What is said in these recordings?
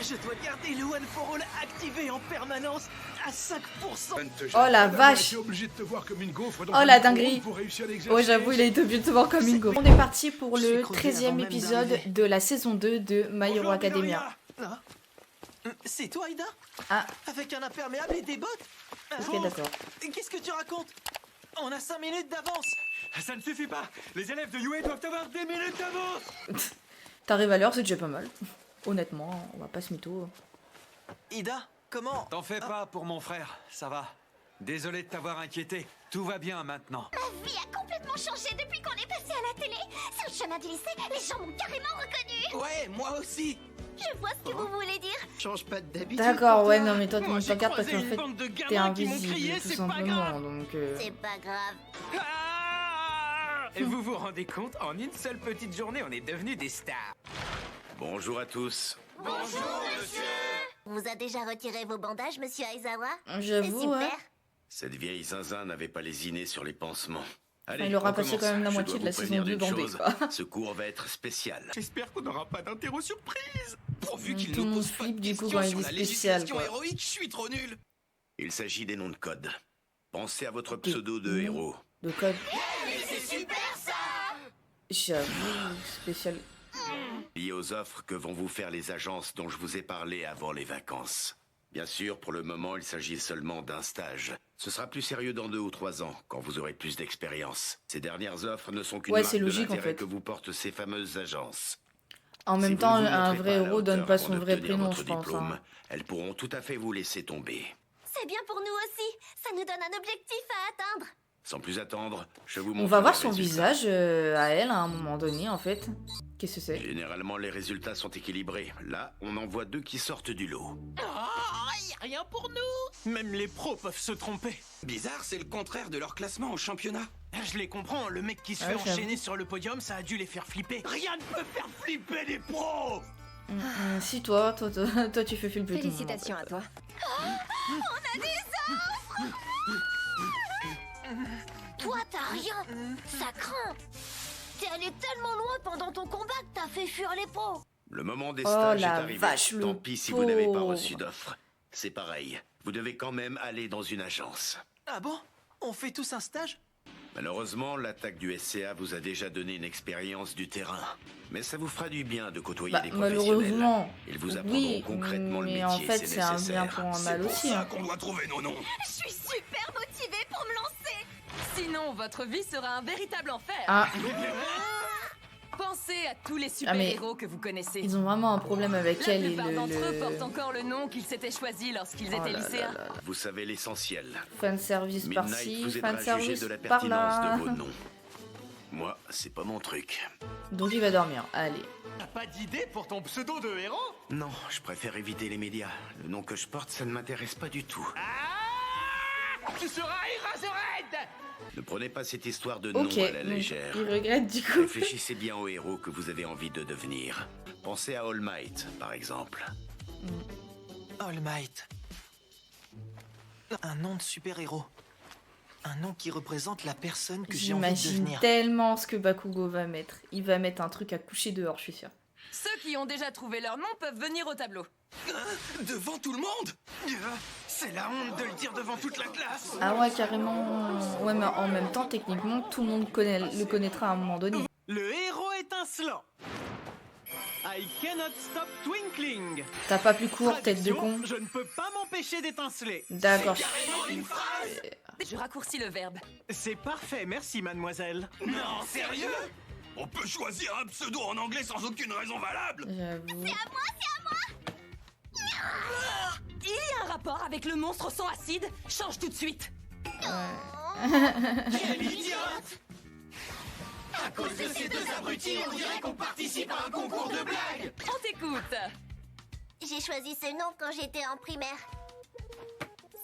Je dois garder le One for All activé en permanence à 5%. Oh la vache. Oh la dinguerie. Oh j'avoue il a été obligé de se voir comme une gaufre. On est parti pour le 13e épisode de la saison 2 de My Hero Academia. Ah. C'est toi Ida? Ah. Avec un imperméable et des bottes? Ok d'accord. Qu'est-ce que tu racontes? On a 5 minutes d'avance. Ça ne suffit pas. Les élèves de UA doivent avoir 10 minutes d'avance. T'arrives à l'heure, c'est déjà pas mal. Honnêtement, on va pas se mytho. Ida, comment? T'en fais pas pour mon frère, ça va. Désolé de t'avoir inquiété. Tout va bien maintenant. Ma vie a complètement changé depuis qu'on est passé à la télé. Sur le chemin du lycée, les gens m'ont carrément reconnu. Ouais, moi aussi. Je vois ce que vous voulez dire. Change pas d'habitude. D'accord, ouais, non mais toi tu montes pas carte parce qu'en croisé une fait bande de gamins t'es qui m'ont invisible crié, tout c'est pas simplement, grave. donc C'est pas grave. Et vous vous rendez compte, en une seule petite journée, on est devenus des stars. Bonjour à tous. Bonjour, monsieur. Vous a déjà retiré vos bandages, monsieur Aizawa? C'est j'avoue, super. ouais. Cette vieille zinzin n'avait pas lésiné sur les pansements. Allez, Il aura on passé commence. quand même la Je moitié dois de la vous saison prévenir 2 d'une bandée, chose. quoi. Ce cours va être spécial. J'espère qu'on n'aura pas d'interro surprise. Pourvu qu'il Tout le ne monde pose pas de flippe du coup questions quand il sur dit la spécial, législation quoi. héroïque, je suis trop nul. Il s'agit des noms de code. Pensez à votre pseudo de héros. De code. C'est super ça. J'avoue, spécial. Liés aux offres que vont vous faire les agences dont je vous ai parlé avant les vacances. Bien sûr, pour le moment, il s'agit seulement d'un stage. Ce sera plus sérieux dans 2 ou 3 ans, quand vous aurez plus d'expérience. Ces dernières offres ne sont qu'une Ouais, marque c'est de logique, en l'intérêt fait. que vous portent ces fameuses agences. En Si même vous temps, ne vous un montrez vrai pas à la héros donne hauteur pas avant son vrai d'obtenir prénom, votre je pense. diplôme, Hein. elles pourront tout à fait vous laisser tomber. C'est bien pour nous aussi. Ça nous donne un objectif à atteindre. Sans plus attendre, je vous On montre va voir les son résultats. visage à elle à un moment donné en fait. Qu'est-ce que c'est? Généralement, les résultats sont équilibrés. Là, on en voit 2 qui sortent du lot. Ah, y a rien pour nous. Même les pros peuvent se tromper. Bizarre, c'est le contraire de leur classement au championnat. Je les comprends, le mec qui se Ah, fait j'avoue. enchaîner sur le podium, ça a dû les faire flipper. Rien ne peut faire flipper les pros. Si toi tu fais flipper tout le monde, en Félicitations fait. à toi. Toi, t'as rien. Ça craint. T'es allé tellement loin pendant ton combat que t'as fait fuir les pros. Le moment des Oh, stages est la arrivé. vache, le Tant pis si vous n'avez pas pauvre. reçu d'offre. C'est pareil. Vous devez quand même aller dans une agence. Ah bon? On fait tous un stage? Malheureusement, l'attaque du SCA vous a déjà donné une expérience du terrain. Mais ça vous fera du bien de côtoyer Bah, des professionnels. malheureusement, Ils vous apprendront oui, concrètement le mais métier, en fait c'est c'est un bien nécessaire. pour un mal aussi. Hein. qu'on doit trouver nos noms. Je suis super motivée pour me lancer. Sinon, votre vie sera un véritable enfer. Ah, Pensez à tous les Ah, mais super-héros que vous connaissez. ils ont vraiment un problème avec La elle et plupart d'entre eux le portent encore le nom qu'ils s'étaient choisi lorsqu'ils Oh étaient là là lycéens. là là. Vous savez l'essentiel. Fan service Midnight par-ci, vous fan aidera à juger service de la par pertinence là. de vos noms. Moi, c'est pas mon truc. Donc il va dormir. Allez. T'as pas d'idée pour ton pseudo de héros? Non, je préfère éviter les médias. Le nom que je porte, ça ne m'intéresse pas du tout. Tu seras Eraserhead. Ne prenez pas cette histoire de nom Ok. à la donc, légère. il regrette du coup. Réfléchissez bien au héros que vous avez envie de devenir. Pensez à All Might, par exemple. All Might. Un nom de super-héros. Un nom qui représente la personne que j'ai envie de J'imagine devenir. tellement ce que Bakugo va mettre. Il va mettre un truc à coucher dehors, je suis sûre. Ceux qui ont déjà trouvé leur nom peuvent venir au tableau. Devant tout le monde? C'est la honte de le dire devant toute la classe. Ah ouais, carrément. Ouais, mais en même temps, techniquement, tout le monde le connaîtra à un moment donné. Le héros étincelant. I cannot stop twinkling. T'as pas plus court, tête de Traduction, con. je ne peux pas m'empêcher d'étinceler. D'accord. Je raccourcis le verbe. C'est parfait, merci mademoiselle. Non, sérieux? On peut choisir un pseudo en anglais sans aucune raison valable. J'avoue. Il y a un rapport avec le monstre sang acide. Change tout de suite. Quelle idiote! À cause de ces 2 abrutis, on dirait qu'on participe à un concours de blagues! On t'écoute. J'ai choisi ce nom quand j'étais en primaire.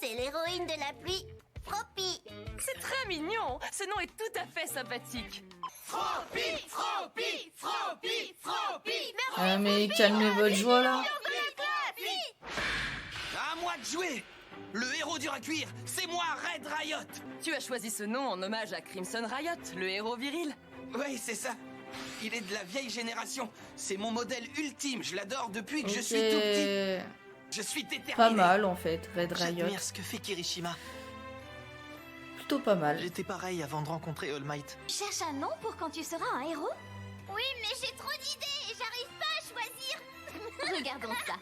C'est l'héroïne de la pluie, Froppy. C'est très mignon. Ce nom est tout à fait sympathique. Froppy, Froppy, Froppy, Froppy! Ah, mais calmez votre joie là. À moi de jouer! Le héros dur à cuire, c'est moi, Red Riot! Tu as choisi ce nom en hommage à Crimson Riot, le héros viril. Oui, c'est ça. Il est de la vieille génération. C'est mon modèle ultime. Je l'adore depuis que je suis tout petit. Ok. Je suis déterminé. Pas mal en fait, Red Riot. J'admire ce que fait Kirishima. Plutôt pas mal. J'étais pareil avant de rencontrer All Might. Cherche un nom pour quand tu seras un héros? Oui, mais j'ai trop d'idées et j'arrive pas à choisir. Regardons ça.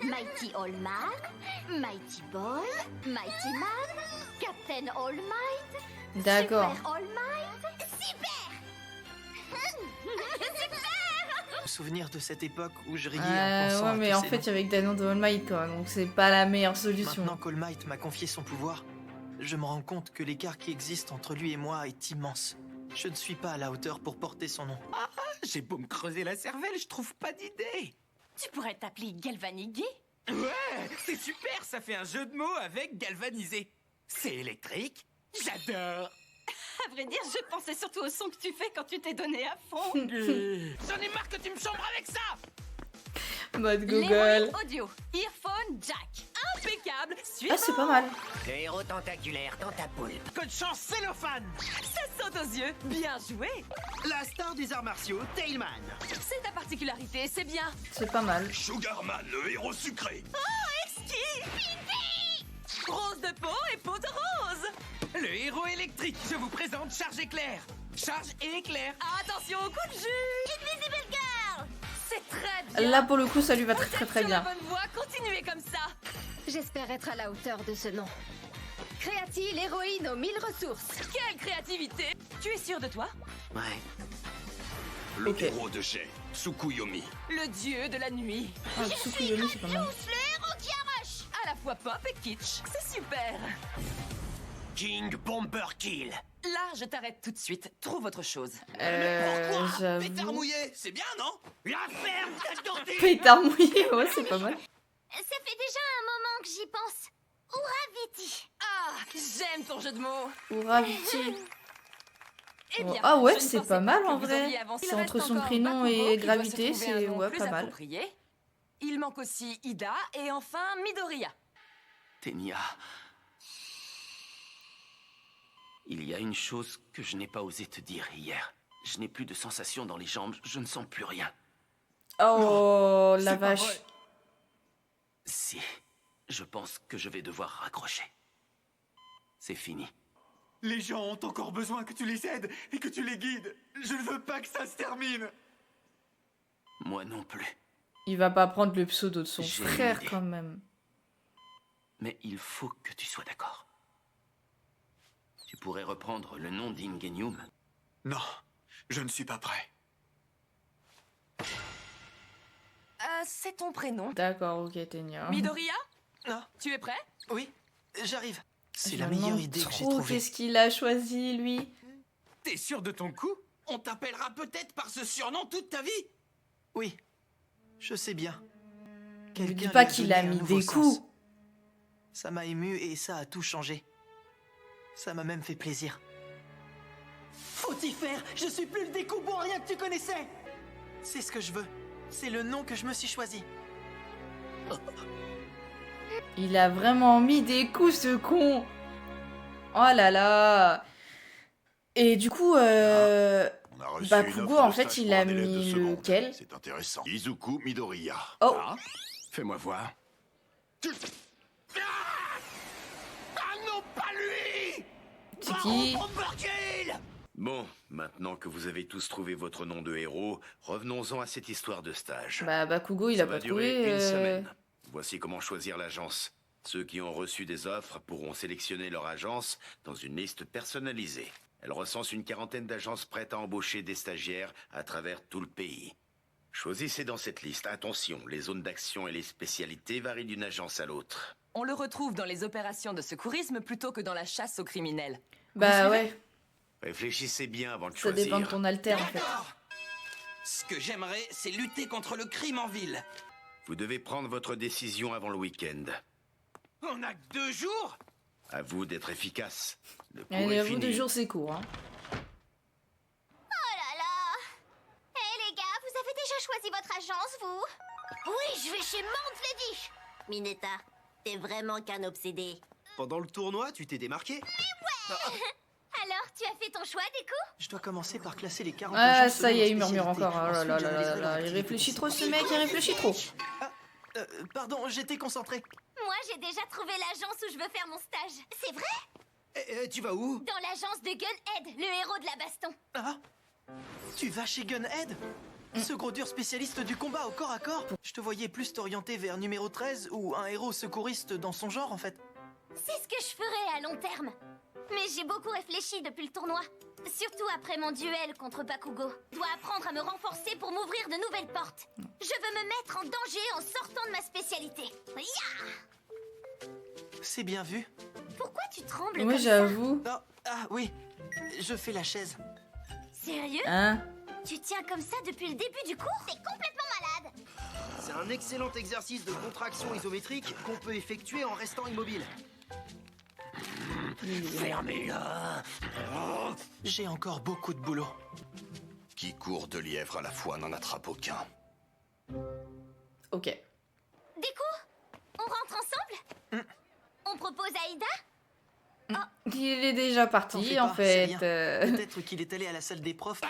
Mighty All Man, Mighty Ball, Mighty Man, Captain All Might, D'accord. Super All Might, Super. Souvenir de cette époque où je riais en pensant Ouais, à mais tous en ces fait, noms. il y avait que des noms de All Might, quoi, donc c'est pas la meilleure solution. Maintenant qu'All Might m'a confié son pouvoir, je me rends compte que l'écart qui existe entre lui et moi est immense. Je ne suis pas à la hauteur pour porter son nom. J'ai beau me creuser la cervelle, je trouve pas d'idée. Tu pourrais t'appeler Galvanigué? Ouais, c'est super, ça fait un jeu de mots avec galvanisé. C'est électrique, j'adore. À vrai dire, je pensais surtout au son que tu fais quand tu t'es donné à fond. J'en ai marre que tu me chambres avec ça. Mode Google. L'héroïne audio, Earphone Jack. Impeccable. Suivant. Ah, c'est pas mal. Le héros tentaculaire dans ta poule. Que de chance, cellophane. Ça saute aux yeux. Bien joué. La star des arts martiaux, Tailman. C'est ta particularité, c'est bien. C'est pas mal. Sugarman, le héros sucré. Rose de peau et peau de rose. Le héros électrique, je vous présente Charge Éclair. Charge et éclair. Attention au coup de jus. Invisible Girl. C'est très bien. Là, pour le coup, ça lui va très très Sur la bien. bonne voie, continuez comme ça. J'espère être à la hauteur de ce nom. Créati, l'héroïne aux 1000 ressources. Quelle créativité. Tu es sûr de toi? Ouais. Le Ok. héros de jet, Tsukuyomi. Le dieu de la nuit. Ah, Tsukuyomi, c'est pas mal. Le héros qui arrache. À la fois pop et kitsch. C'est super. King Bomber Kill. Là, je t'arrête tout de suite. Trouve autre chose. Pétard J'avoue. mouillé, c'est bien, non? La ferme, tâche d'ortie. Pétard mouillé, ouais, c'est pas mal. Ça fait déjà un moment que j'y pense. Uraviti. Ah, j'aime ton jeu de mots. Ou Raviti. Eh bien, Ah ouais, je ne c'est pensais pas mal que en vous vrai. auriez avancé. C'est Il entre reste son encore prénom Bakugo et qui doit se Gravité, trouver un c'est nom ouais, plus pas mal. approprié. Il manque aussi Ida et enfin Midoriya. Tenya. Il y a une chose que je n'ai pas osé te dire hier. Je n'ai plus de sensation dans les jambes, je ne sens plus rien. Oh, la c'est pas vache. vrai. Si, je pense que je vais devoir raccrocher. C'est fini. Les gens ont encore besoin que tu les aides et que tu les guides. Je ne veux pas que ça se termine. Moi non plus. Il va pas prendre le pseudo de son J'ai une frère idée. quand même. Mais il faut que tu sois d'accord. Tu pourrais reprendre le nom d'Ingenium. Non, je ne suis pas prêt. C'est ton prénom. D'accord, ok, Tenya. Midoriya, Non, tu es prêt? oui, j'arrive. C'est Je la me meilleure demande idée que j'ai trop trouvée. qu'est-ce qu'il a choisi, lui. T'es sûr de ton coup? On t'appellera peut-être par ce surnom toute ta vie. Oui, je sais bien. Ne lui dis Quelqu'un pas lui qu'il a donné un mis nouveau des sens. coups. Ça m'a ému et ça a tout changé. Ça m'a même fait plaisir. Fautifère, je suis plus le découpe rien que tu connaissais. C'est ce que je veux. C'est le nom que je me suis choisi. Il a vraiment mis des coups, ce con. Oh là là. Et du coup, On a reçu une Bakugo, offre en de fait, stage il pour a un élève de mis seconde. lequel? C'est intéressant. Izuku Midoriya. Oh, Fais-moi voir. Ah non, pas lui. c'est qui? Bomber Kill. Bon, maintenant que vous avez tous trouvé votre nom de héros, revenons-en à cette histoire de stage. Bah, Bakugo, il Ça a va pas durer trouvé. une semaine. Voici comment choisir l'agence. Ceux qui ont reçu des offres pourront sélectionner leur agence dans une liste personnalisée. Elle recense une quarantaine d'agences prêtes à embaucher des stagiaires à travers tout le pays. Choisissez dans cette liste. Attention, les zones d'action et les spécialités varient d'une agence à l'autre. On le retrouve dans les opérations de secourisme plutôt que dans la chasse aux criminels. Bah Vous suivez? ouais, Réfléchissez bien avant de ça choisir. dépend de ton alter, en fait. D'accord. Ce que j'aimerais, c'est lutter contre le crime en ville. Vous devez prendre votre décision avant le week-end. On a que 2 jours? À vous d'être efficace. Le cours Allez, est à vous, fini. 2 jours, c'est court. Hein. Oh là là. Hé les gars, vous avez déjà choisi votre agence, vous? Oui, je vais chez Mount Lady. Mineta, t'es vraiment qu'un obsédé. Pendant le tournoi, tu t'es démarqué? Alors, tu as fait ton choix, Deku? Je dois commencer par classer les 40 Ah, agents ça y selon est, leur il murmure spécialité. encore. Oh là Ensuite, là là j'analyserai là là, leur il activité réfléchit trop, ce principale. mec, il réfléchit trop. Pardon, j'étais concentré. Moi, j'ai déjà trouvé l'agence où je veux faire mon stage. C'est vrai? Tu vas où? Dans l'agence de Gunhead, le héros de la baston. Ah, tu vas chez Gunhead? Ce gros dur spécialiste du combat au corps à corps? Je te voyais plus t'orienter vers numéro 13 ou un héros secouriste dans son genre en fait. C'est ce que je ferai à long terme. Mais j'ai beaucoup réfléchi depuis le tournoi. Surtout après mon duel contre Bakugo. Je dois apprendre à me renforcer pour m'ouvrir de nouvelles portes. Je veux me mettre en danger en sortant de ma spécialité. Ya! C'est bien vu. Pourquoi tu trembles Oui, comme ça? j'avoue. Ah oui, je fais la chaise. Sérieux? Hein? Tu tiens comme ça depuis le début du cours? T'es complètement malade. C'est un excellent exercice de contraction isométrique qu'on peut effectuer en restant immobile. Fermez-la. J'ai encore beaucoup de boulot. Qui court 2 lièvres à la fois n'en attrape aucun. Ok. Deku, on rentre ensemble? On propose à Ida? Il est déjà T'en parti, fais en pas, c'est fait. rien. Peut-être qu'il est allé à la salle des profs.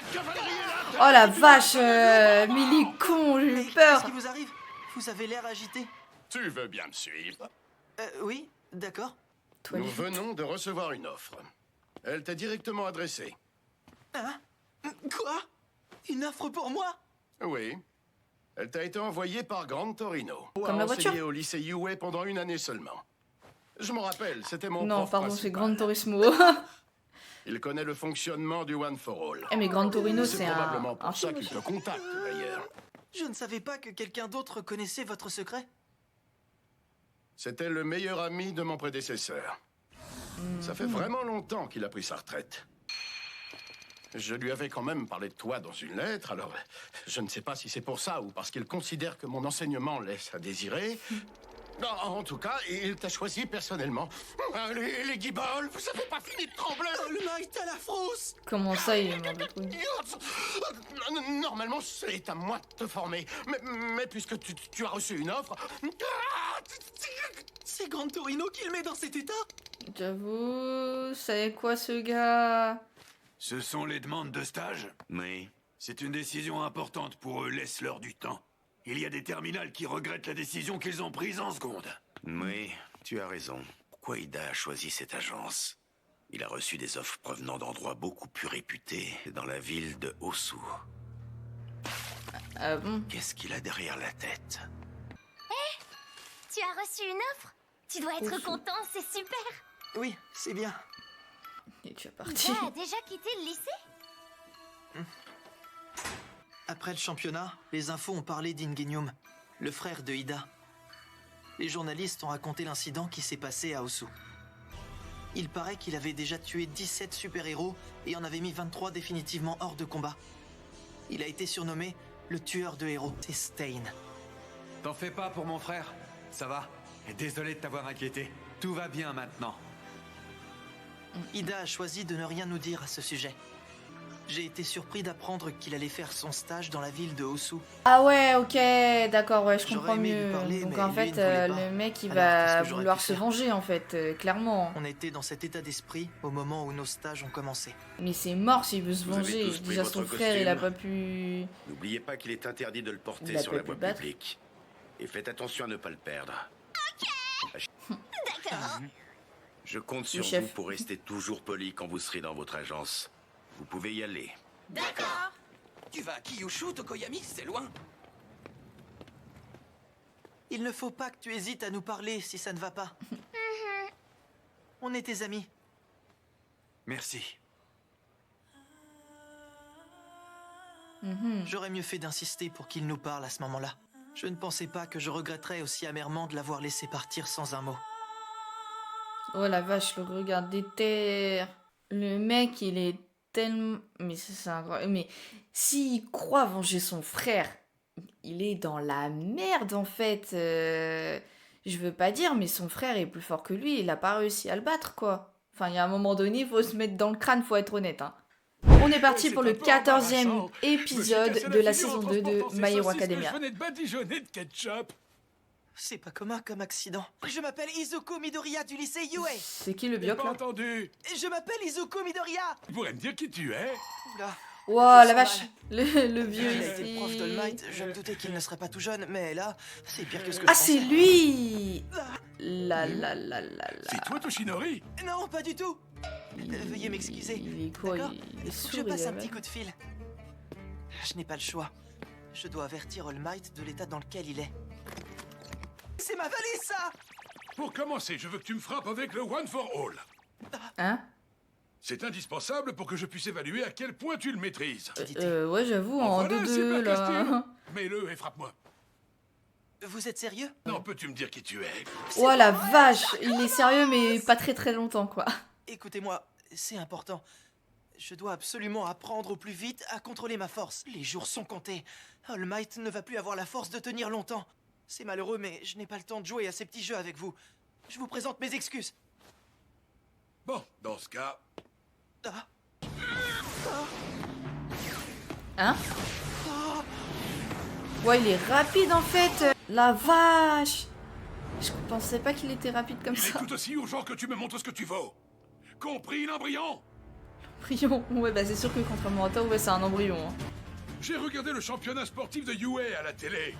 Oh la vache, mais il est con, j'ai Mais eu peur. qu'est-ce qui vous arrive? Vous avez l'air agité. Tu veux bien me suivre? Oui, d'accord. Toi, Nous les- venons de recevoir une offre. Elle t'est directement adressée. Hein? Quoi? Une offre pour moi? Oui. Elle t'a été envoyée par Gran Torino. Comme la voiture. Enseigné au lycée Yue pendant 1 année seulement. Je me rappelle, c'était mon Non, prof pardon, c'est principal. Gran Turismo. Il connaît le fonctionnement du One for All. Eh, mais Gran Torino, C'est c'est probablement un pour ça film qu'il aussi. te contacte, d'ailleurs. Je ne savais pas que quelqu'un d'autre connaissait votre secret. C'était le meilleur ami de mon prédécesseur. Ça fait vraiment longtemps qu'il a pris sa retraite. Je lui avais quand même parlé de toi dans une lettre, alors je ne sais pas si c'est pour ça ou parce qu'il considère que mon enseignement laisse à désirer. Non, en tout cas, il t'a choisi personnellement. Les guibolles, vous avez pas fini de trembler. All Might à la frousse! Comment ça, il est mort de trucs? Normalement, c'est à moi de te former. Mais puisque tu as reçu une offre... C'est Gran Torino qui le met dans cet état? J'avoue, c'est quoi ce gars? Ce sont les demandes de stage? Oui. C'est une décision importante pour eux, laisse-leur du temps. Il y a des terminales qui regrettent la décision qu'ils ont prise en seconde. Oui, tu as raison. Pourquoi Ida a choisi cette agence? Il a reçu des offres provenant d'endroits beaucoup plus réputés dans la ville de Osu. Ah bon? Qu'est-ce qu'il a derrière la tête? Tu as reçu une offre? Tu dois être content, c'est super. Oui, c'est bien. Il est déjà parti. Ida a déjà quitté le lycée? Après le championnat, les infos ont parlé d'Ingenium, le frère de Ida. Les journalistes ont raconté l'incident qui s'est passé à Osu. Il paraît qu'il avait déjà tué 17 super-héros et en avait mis 23 définitivement hors de combat. Il a été surnommé le tueur de héros. C'est Stain. T'en fais pas pour mon frère, ça va. Et désolé de t'avoir inquiété. Tout va bien maintenant. Ida a choisi de ne rien nous dire à ce sujet. J'ai été surpris d'apprendre qu'il allait faire son stage dans la ville de Osu. Ah ouais, ok, d'accord, ouais, je J'aurais comprends aimé lui mieux. parler, Donc mais en lui, fait, il ne voulait pas. le mec, il Alors, qu'est-ce va que j'aurais vouloir pu se faire? venger, en fait, clairement. On était dans cet état d'esprit au moment où nos stages ont commencé. Mais c'est mort s'il veut se Vous avez venger. tous pris Déjà, votre son frère, il a costume. pas pu... N'oubliez pas qu'il est interdit de le Il porter a sur pas la pu voie le battre. publique. Et faites attention à ne pas le perdre. D'accord. Je compte sur chef. vous pour rester toujours poli quand vous serez dans votre agence. Vous pouvez y aller. D'accord. Tu vas à Kyushu, Tokoyami, c'est loin. Il ne faut pas que tu hésites à nous parler si ça ne va pas. On est tes amis. Merci. J'aurais mieux fait d'insister pour qu'il nous parle à ce moment-là. Je ne pensais pas que je regretterais aussi amèrement de l'avoir laissé partir sans un mot. Oh la vache, le regard des terres. Le mec, il est tellement... Mais c'est incroyable. Mais s'il croit venger son frère, il est dans la merde, en fait. Je veux pas dire, mais son frère est plus fort que lui. Il a pas réussi à le battre, quoi. Enfin, il y a un moment donné, il faut se mettre dans le crâne, faut être honnête, hein. On est parti pour le 14e épisode de la saison 2 de My Hero Academia. Je venais de badigeonner de ketchup. C'est pas commun comme accident. Je m'appelle Izuku Midoriya du lycée Yue. C'est qui le J'ai bioc pas là? entendu. Je m'appelle Izuku Midoriya. Tu pourrais me dire qui tu es? Oula. Wow, Je la sens vache. mal. Le vieux Il a été prof d'All ici. Might, je me doutais qu'il ne serait pas tout jeune, mais là, c'est pire que ce que Ah, je c'est pensais. lui. La. C'est toi, Toshinori? Non, pas du tout. Veuillez m'excuser. Il est quoi? D'accord. Il est Faut que je sourd, passe il est un petit aveugle. coup de fil. Je n'ai pas le choix. Je dois avertir All Might de l'état dans lequel il est. C'est ma valise, ça! Pour commencer, je veux que tu me frappes avec le One for All. Hein? C'est indispensable pour que je puisse évaluer à quel point tu le maîtrises. Ouais, j'avoue, Oh, en voilà un 2-2 super là. costume. Mets-le et frappe-moi. Vous êtes sérieux? Non, peux-tu me dire qui tu es? Oh la vache, il est sérieux mais pas très longtemps quoi. Écoutez-moi, c'est important. Je dois absolument apprendre au plus vite à contrôler ma force. Les jours sont comptés. All Might ne va plus avoir la force de tenir longtemps. C'est malheureux, mais je n'ai pas le temps de jouer à ces petits jeux avec vous. Je vous présente mes excuses. Bon, dans ce cas, Ah. Hein? Ouais, il est rapide en fait. La vache. Je pensais pas qu'il était rapide comme il est ça. tout aussi urgent que tu me montres ce que tu vaux. Compris, l'embryon? Embryon. Ouais, bah c'est sûr que contrairement à toi, ouais, c'est un embryon. Hein. J'ai regardé le championnat sportif de UA à la télé.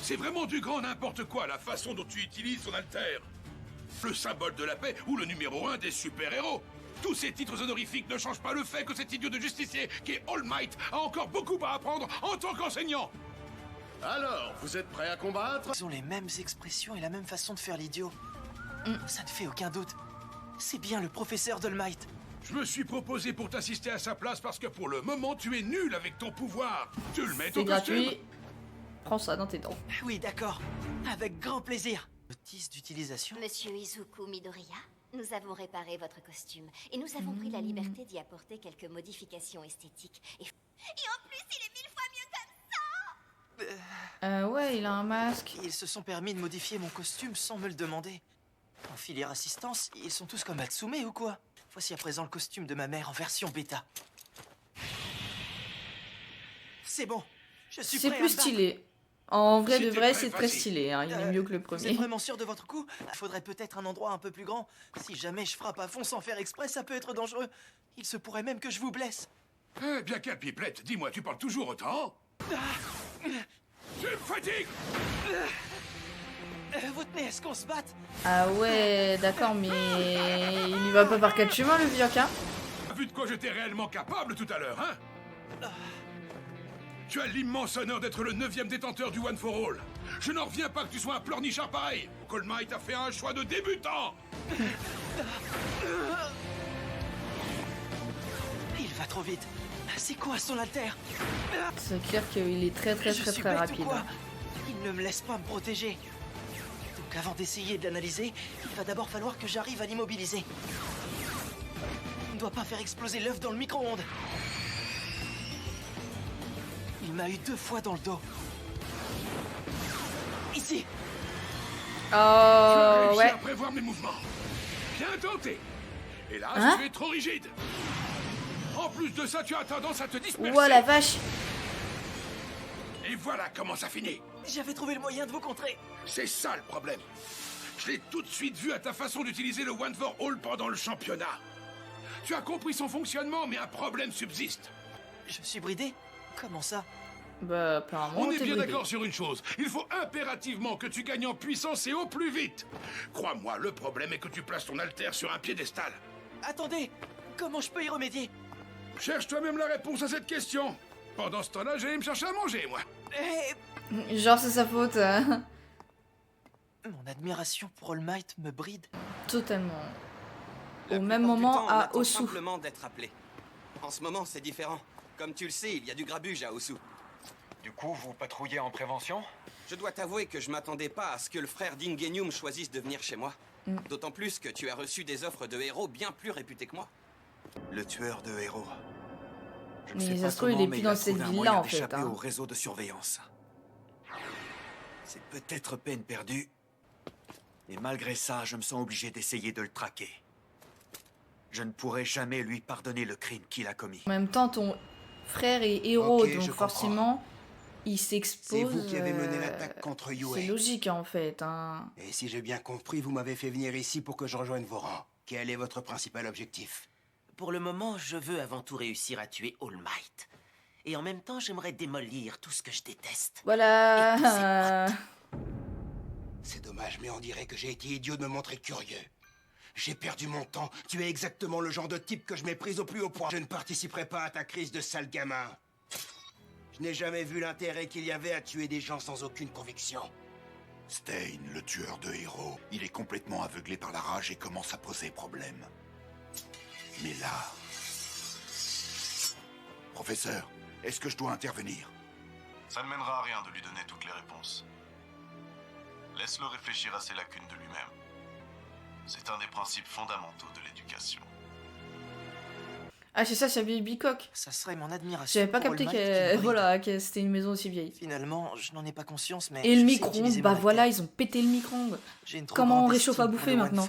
C'est vraiment du grand n'importe quoi la façon dont tu utilises ton alter. Le symbole de la paix ou le numéro 1 des super-héros. Tous ces titres honorifiques ne changent pas le fait que cet idiot de justicier qui est All Might a encore beaucoup à apprendre en tant qu'enseignant. Alors, vous êtes prêts à combattre? Ils ont les mêmes expressions et la même façon de faire l'idiot. Ça ne fait aucun doute. C'est bien le professeur d'All Might. Je me suis proposé pour t'assister à sa place parce que pour le moment, tu es nul avec ton pouvoir. Tu le mets C'est ton costume. gratuit. Prends ça dans tes dents. Oui, d'accord. Avec grand plaisir. Notice d'utilisation. Monsieur Izuku Midoriya, nous avons réparé votre costume et nous avons pris la liberté d'y apporter quelques modifications esthétiques. Et en plus, il est 1000 fois mieux comme ça! Ouais, il a un masque. Ils se sont permis de modifier mon costume sans me le demander. En filière assistance, ils sont tous comme Hatsume ou quoi? Voici à présent le costume de ma mère en version bêta. C'est bon. Je suis C'est prêt à plus me battre. stylé. En vrai de C'était vrai, très c'est très facile. stylé. Hein. Il est mieux que le Vous êtes premier. vraiment sûr de votre coup? Il faudrait peut-être un endroit un peu plus grand. Si jamais je frappe à fond sans faire exprès, ça peut être dangereux. Il se pourrait même que je vous blesse. Eh bien, quelle pipelette, dis-moi, tu parles toujours autant? Tu me fatigues. Vous tenez à ce qu'on se batte? Ah ouais, d'accord, mais il y va pas par quatre chemins le vieux hein. Vu de quoi j'étais réellement capable tout à l'heure, hein? Tu as l'immense honneur d'être le 9e détenteur du One for All. Je n'en reviens pas que tu sois un pleurnichard pareil. All Might a fait un choix de débutant. Il va trop vite. C'est quoi son alter? C'est clair qu'il est très Je suis très bête ou rapide. quoi? Il ne me laisse pas me protéger. Donc avant d'essayer de l'analyser, il va d'abord falloir que j'arrive à l'immobiliser. On ne doit pas faire exploser l'œuf dans le micro-ondes. Il m'a eu 2 fois dans le dos. Ici. Tu as réussi Ouais. à prévoir mes mouvements. Bien tenté. Hélas, Hein? tu es trop rigide. En plus de ça, tu as tendance à te disperser. Ouah la vache. Et voilà comment ça finit. J'avais trouvé le moyen de vous contrer. C'est ça le problème. Je l'ai tout de suite vu à ta façon d'utiliser le One for All pendant le championnat. Tu as compris son fonctionnement, mais un problème subsiste. Je suis bridé? Comment ça? Bah apparemment On est t'es bien bridé. d'accord sur une chose. Il faut impérativement que tu gagnes en puissance et au plus vite. Crois-moi, le problème est que tu places ton alter sur un piédestal. Attendez! Comment je peux y remédier? Cherche toi-même la réponse à cette question. Pendant ce temps-là, j'allais me chercher à manger, moi. Genre c'est sa faute. Hein. Mon admiration pour All Might me bride. Totalement. La Au même plupart du moment temps, on à attend Osu. simplement d'être appelé. En ce moment, c'est différent. Comme tu le sais, il y a du grabuge à Osu. Du coup, vous patrouillez en prévention? Je dois t'avouer que je m'attendais pas à ce que le frère d'Ingenium choisisse de venir chez moi. D'autant plus que tu as reçu des offres de héros bien plus réputés que moi. Le tueur de héros. Je ne Mais sais ça pas se trouve, il comment, est mais plus il a dans cette trouvé un ville-là, moyen en fait, d'échapper hein. au réseau de surveillance. C'est peut-être peine perdue. Et malgré ça, je me sens obligé d'essayer de le traquer. Je ne pourrai jamais lui pardonner le crime qu'il a commis. En même temps, ton frère est héros, Ok, je donc comprends. forcément, il s'expose. C'est vous qui avez mené l'attaque contre Yue. C'est logique en fait. Hein. Et si j'ai bien compris, vous m'avez fait venir ici pour que je rejoigne vos rangs. Quel est votre principal objectif? Pour le moment, je veux avant tout réussir à tuer All Might. Et en même temps, j'aimerais démolir tout ce que je déteste. Voilà. C'est dommage, mais on dirait que j'ai été idiot de me montrer curieux. J'ai perdu mon temps. Tu es exactement le genre de type que je méprise au plus haut point. Je ne participerai pas à ta crise de sale gamin. Je n'ai jamais vu l'intérêt qu'il y avait à tuer des gens sans aucune conviction. Stein, le tueur de héros, il est complètement aveuglé par la rage et commence à poser problème. Mais là... Professeur, est-ce que je dois intervenir? Ça ne mènera à rien de lui donner toutes les réponses. Laisse-le réfléchir à ses lacunes de lui-même. C'est un des principes fondamentaux de l'éducation. Ah, c'est ça, sa vieille bicoque. Ça serait mon admiration. J'avais pas capté que c'était une maison aussi vieille. Finalement, je n'en ai pas conscience, mais... Et le micro-ondes, bah voilà, ils ont pété le micro-ondes. Comment on réchauffe à bouffer maintenant?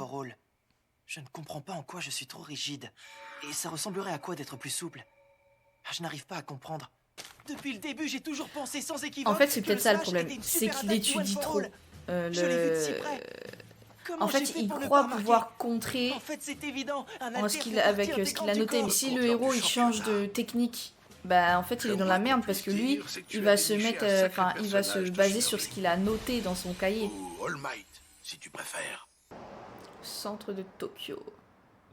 Je ne comprends pas en quoi je suis trop rigide. Et ça ressemblerait à quoi d'être plus souple? Je n'arrive pas à comprendre. Depuis le début, j'ai toujours pensé sans équivoque. En fait, c'est peut-être ça le problème. C'est qu'il étudie trop. Je l'ai vu de si près. En fait, il croit pouvoir contrer en fait, c'est évident. avec ce qu'il a noté. Mais si le héros il change de technique, bah en fait il est dans la merde parce que lui, il va se mettre, il va se baser sur ce qu'il a noté dans son cahier. Ou All Might, si tu préfères. Centre de Tokyo.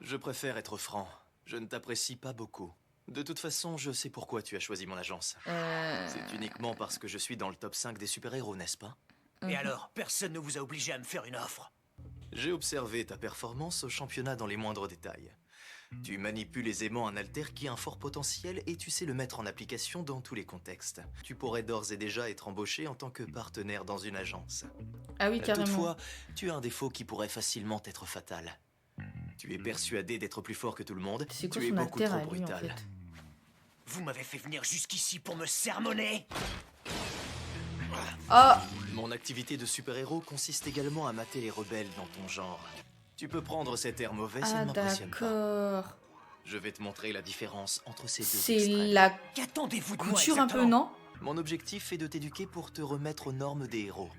Je préfère être franc. Je ne t'apprécie pas beaucoup. De toute façon, je sais pourquoi tu as choisi mon agence. C'est uniquement parce que je suis dans le top 5 des super-héros, n'est-ce pas? Et alors, personne ne vous a obligé à me faire une offre? J'ai observé ta performance au championnat dans les moindres détails. Tu manipules aisément un alter qui a un fort potentiel et tu sais le mettre en application dans tous les contextes. Tu pourrais d'ores et déjà être embauché en tant que partenaire dans une agence. Ah oui, carrément. Toutefois, tu as un défaut qui pourrait facilement être fatal. Tu es persuadé d'être plus fort que tout le monde. C'est quoi tu es son beaucoup alter trop à lui, brutal. en fait? Vous m'avez fait venir jusqu'ici pour me sermonner? Ah. Mon activité de super-héros consiste également à mater les rebelles dans ton genre. Tu peux prendre cet air mauvais, ça ne m'impressionne pas. D'accord. Je vais te montrer la différence entre ces deux C'est extrêmes. la Qu'attendez-vous de moi couture un peu, non? Mon objectif est de t'éduquer pour te remettre aux normes des héros.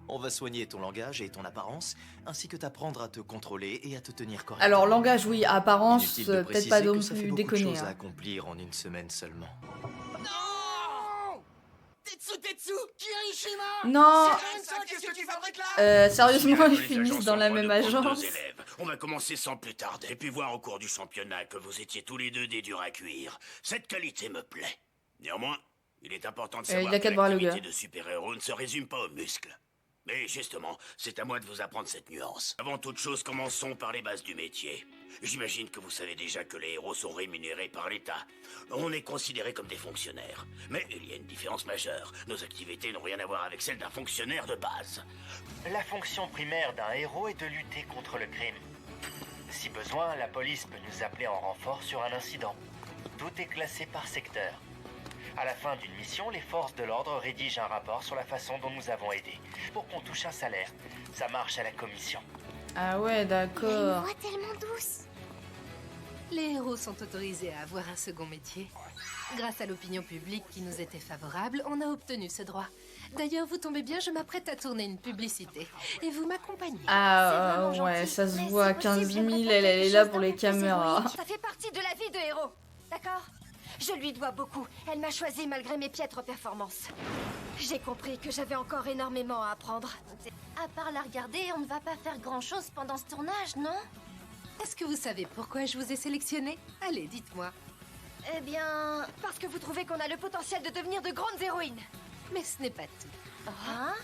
On va soigner ton langage et ton apparence, ainsi que t'apprendre à te contrôler et à te tenir correctement. Alors langage, oui, apparence, Inutile de peut-être pas préciser non que ça fait plus beaucoup de déconner. choses à Hein. accomplir en une semaine seulement. Tetsu, Kirishima! Non. Qu'est-ce que tu fabriques là? Sérieusement, ils Les finissent agents dans la sont même loin de prendre agence. 2 élèves. On va commencer sans plus tarder. J'ai pu voir au cours du championnat que vous étiez tous les deux des durs à cuire. Cette qualité me plaît. Néanmoins, il est important de il savoir a que qu'à voir le l'activité gars. de super-héros ne se résume pas aux muscles. Mais justement, c'est à moi de vous apprendre cette nuance. Avant toute chose, commençons par les bases du métier. J'imagine que vous savez déjà que les héros sont rémunérés par l'État. On est considérés comme des fonctionnaires. Mais il y a une différence majeure. Nos activités n'ont rien à voir avec celles d'un fonctionnaire de base. La fonction primaire d'un héros est de lutter contre le crime. Si besoin, la police peut nous appeler en renfort sur un incident. Tout est classé par secteur. À la fin d'une mission, les forces de l'ordre rédigent un rapport sur la façon dont nous avons aidé, pour qu'on touche un salaire. Ça marche à la commission. Ah ouais, d'accord. Tellement douce. Les héros sont autorisés à avoir un second métier. Grâce à l'opinion publique qui nous était favorable, on a obtenu ce droit. D'ailleurs, vous tombez bien, je m'apprête à tourner une publicité. Et vous m'accompagnez. Ah ouais, ça se voit, 15 000, elle est là pour les caméras. Ça fait partie de la vie de héros, d'accord? Je lui dois beaucoup. Elle m'a choisi malgré mes piètres performances. J'ai compris que j'avais encore énormément à apprendre. À part la regarder, on ne va pas faire grand-chose pendant ce tournage, non? Est-ce que vous savez pourquoi je vous ai sélectionné? Allez, dites-moi. Eh bien, parce que vous trouvez qu'on a le potentiel de devenir de grandes héroïnes. Mais ce n'est pas tout. Hein?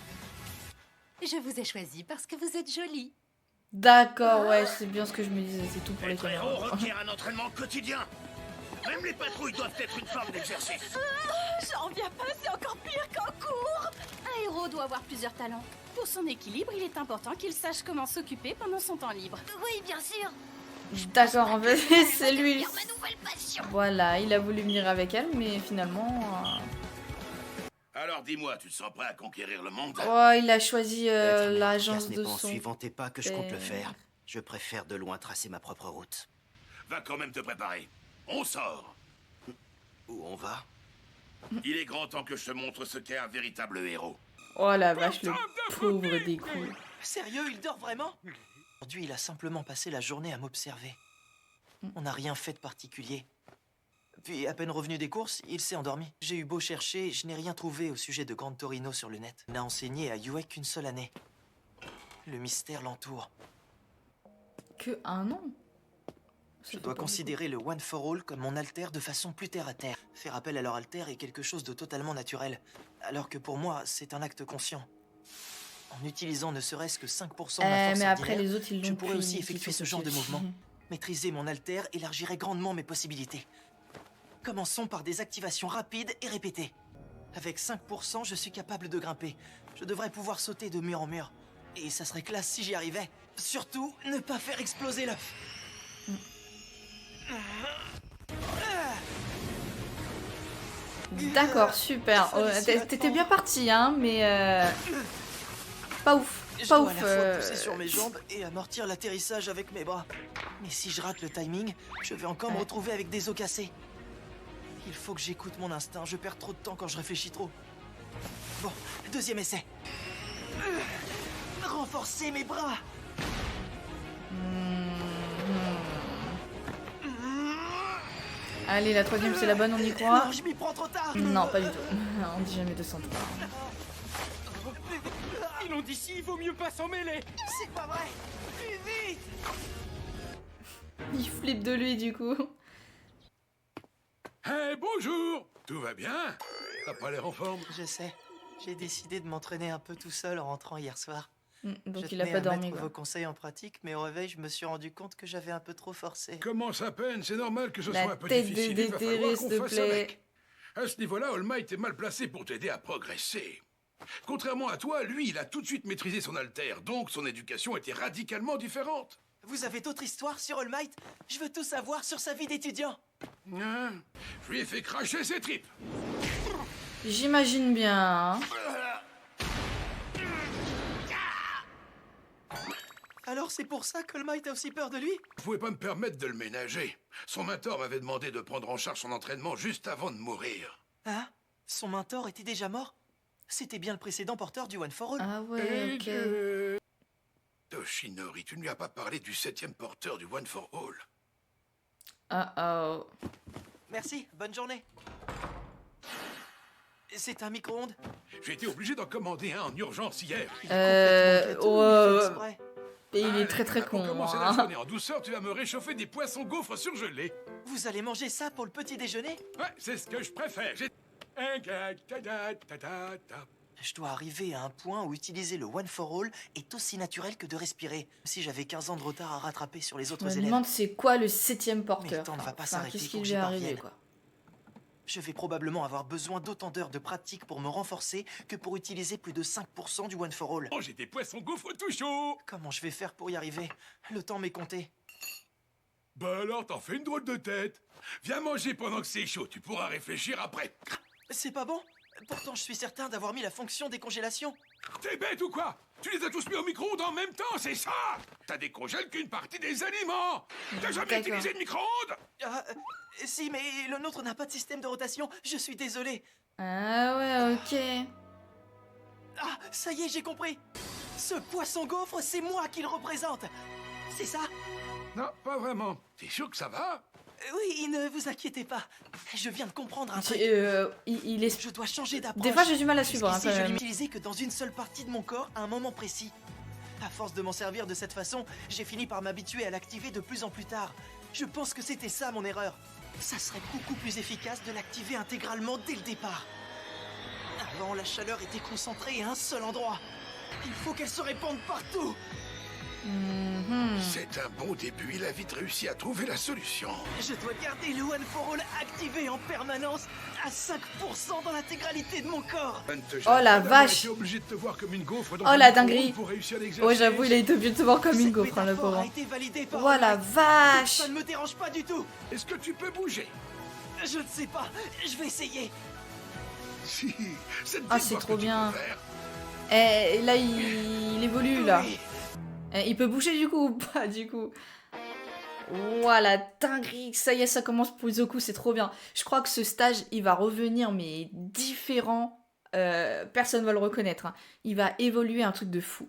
Je vous ai choisi parce que vous êtes jolie. D'accord, ouais, c'est bien ce que je me disais, c'est tout pour les Être héros caméras. requiert un entraînement quotidien. Même les patrouilles doivent être une forme d'exercice. J'en reviens pas, c'est encore pire qu'en cours. Un héros doit avoir plusieurs talents. Pour son équilibre, il est important qu'il sache comment s'occuper pendant son temps libre. Oui, bien sûr. D'accord, en fait, c'est lui. Voilà, il a voulu venir avec elle, mais finalement... Alors dis-moi, tu te sens prêt à conquérir le monde? Oh, il a choisi l'agence n'est de pas en son... suivant tes pas que je compte le père. faire. Je préfère de loin tracer ma propre route. Va quand même te préparer. On sort. Où on va? Il est grand temps que je te montre ce qu'est un véritable héros. Oh la vache, le pauvre décou. Sérieux, il dort vraiment? Aujourd'hui, il a simplement passé la journée à m'observer. On n'a rien fait de particulier. Puis, à peine revenu des courses, il s'est endormi. J'ai eu beau chercher, je n'ai rien trouvé au sujet de Gran Torino sur le net. N'a enseigné à Yue qu'une seule année. Le mystère l'entoure. Que un an? Je dois considérer le One for All comme mon alter de façon plus terre-à-terre. Faire appel à leur alter est quelque chose de totalement naturel, alors que pour moi, c'est un acte conscient. En utilisant ne serait-ce que 5% de ma force mais après, ordinaire, les autres, ils l'ont je pourrais plus, aussi ils effectuer font ce genre de dessus. mouvement. Maîtriser mon alter élargirait grandement mes possibilités. Commençons par des activations rapides et répétées. Avec 5%, je suis capable de grimper. Je devrais pouvoir sauter de mur en mur. Et ça serait classe si j'y arrivais. Surtout, ne pas faire exploser l'œuf. D'accord, super. Oh, T'étais bien parti, hein, mais pas ouf. Je Pas dois ouf. à la fois pousser sur mes jambes et amortir l'atterrissage avec mes bras. Mais si je rate le timing, je vais encore me retrouver avec des os cassés. Il faut que j'écoute mon instinct, je perds trop de temps quand je réfléchis trop. Bon, deuxième essai. Renforcer mes bras. Allez, la troisième, c'est la bonne, on y croit. Non, je m'y prends trop tard. Non, pas du tout. On dit jamais 203. Ils l'ont d'ici, il vaut mieux pas s'en mêler. C'est pas vrai. Plus vite. Il flippe de lui, du coup. Hey, bonjour. Tout va bien? T'as pas l'air en forme? Je sais. J'ai décidé de m'entraîner un peu tout seul en rentrant hier soir. Donc je il a tenais pas à dormi, mettre quoi. vos conseils en pratique, mais au réveil, je me suis rendu compte que j'avais un peu trop forcé. Commence à peine, c'est normal que ce La soit un peu tête difficile. de Il va déterré, falloir s'il qu'on te fasse plaît. avec. À ce niveau-là, All Might est mal placé pour t'aider à progresser. Contrairement à toi, lui, il a tout de suite maîtrisé son alter, donc son éducation était radicalement différente. Vous avez d'autres histoires sur All Might? Je veux tout savoir sur sa vie d'étudiant. Hein? Je lui ai fait cracher ses tripes. J'imagine bien. Hein. Alors c'est pour ça qu'All Might a aussi peur de lui? Je pouvais pas me permettre de le ménager. Son mentor m'avait demandé de prendre en charge son entraînement juste avant de mourir. Hein? Son mentor était déjà mort? C'était bien le précédent porteur du One for All. Ah ouais, ok. Toshinori, tu ne lui as pas parlé du 7e porteur du One for All. Oh. Merci, bonne journée. C'est un micro-ondes? J'ai été obligé d'en commander un en urgence hier. Et il est très très con. Pour commencer la journée en douceur, tu vas me réchauffer des poissons gaufres surgelés. Vous allez manger ça pour le petit déjeuner? Ouais, c'est ce que je préfère. Je dois arriver à un point où utiliser le One for All est aussi naturel que de respirer. Si j'avais 15 ans de retard à rattraper sur les Je autres me élèves. demande c'est quoi le 7e porteur. Mais le temps ne va pas s'arrêter qu'est-ce pour qui que lui j'y est arrivé, parvienne. quoi. Je vais probablement avoir besoin d'autant d'heures de pratique pour me renforcer que pour utiliser plus de 5% du One for All. Oh, j'ai des poissons gaufres tout chauds. Comment je vais faire pour y arriver? Le temps m'est compté. Bah alors, t'en fais une drôle de tête. Viens manger pendant que c'est chaud, tu pourras réfléchir après. C'est pas bon? Pourtant, je suis certain d'avoir mis la fonction décongélation. T'es bête ou quoi? Tu les as tous mis au micro-ondes en même temps, c'est ça? T'as décongèles qu'une partie des aliments. T'as jamais utilisé de micro-ondes? Si, mais le nôtre n'a pas de système de rotation. Je suis désolé. Ah ouais, ok. Ah, ça y est, j'ai compris. Ce poisson gaufre, c'est moi qui le représente. C'est ça? Non, pas vraiment. T'es sûr que ça va? Oui, ne vous inquiétez pas. Je viens de comprendre un truc. Il est... Je dois changer d'approche. Des fois, j'ai du mal à suivre. Jusqu'ici, je l'utilisais que dans une seule partie de mon corps à un moment précis. À force de m'en servir de cette façon, j'ai fini par m'habituer à l'activer de plus en plus tard. Je pense que c'était ça mon erreur. Ça serait beaucoup plus efficace de l'activer intégralement dès le départ. Avant, la chaleur était concentrée à un seul endroit. Il faut qu'elle se répande partout. C'est un bon début, il a vite réussi à trouver la solution. Je dois garder le One for All activé en permanence à 5% dans l'intégralité de mon corps. Oh la vache! Obligé de te voir comme une gaufre dans Oh la dinguerie! Oh j'avoue, il a été obligé de te voir comme une gaufre, hein, le pauvre. Oh la vache! Ça ne me dérange pas du tout. Est-ce que tu peux bouger? Je ne sais pas, je vais essayer. Si, ah c'est trop bien. Et là il évolue là. Il peut bouger du coup ou pas du coup? Voilà, dinguerie. Ça y est, ça commence pour Izoku, c'est trop bien. Je crois que ce stage, il va revenir, mais différent. Personne va le reconnaître. Hein. Il va évoluer un truc de fou.